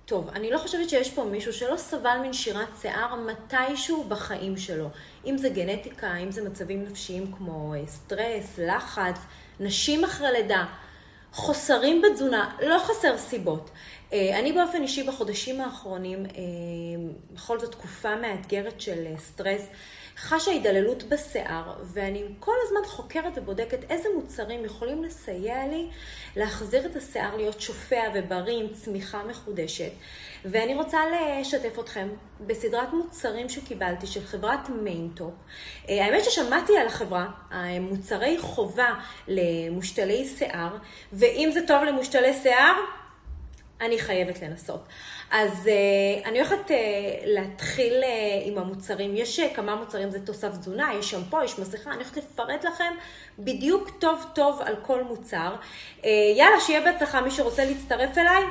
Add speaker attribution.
Speaker 1: טוב, אני לא חושבת שיש פה מישהו שלא סבל מנשירת שיער מתישהו בחיים שלו. אם זה גנטיקה, אם זה מצבים נפשיים כמו סטרס, לחץ, נשים אחרי לידה, חוסרים בתזונה, לא חסר סיבות. אני באופן אישי בחודשים האחרונים, בכל זאת תקופה מאתגרת של סטרס, חשה הידללות בשיער, ואני כל הזמן חוקרת ובודקת איזה מוצרים יכולים לסייע לי להחזיר את השיער להיות שופע ובריא עם צמיחה מחודשת. ואני רוצה לשתף אתכם בסדרת מוצרים שקיבלתי של חברת מיינטופ. האמת ששמעתי על החברה, מוצרי חובה למושתלי שיער, ואם זה טוב למושתלי שיער, אני חייבת לנסות. אז אני הולכת להתחיל עם המוצרים. יש כמה מוצרים, זה תוסף תזונה, יש שמפו, יש מסכה. אני הולכת לפרט לכם בדיוק טוב טוב על כל מוצר. יאללה, שיהיה בהצלחה, מי שרוצה להצטרף אליי.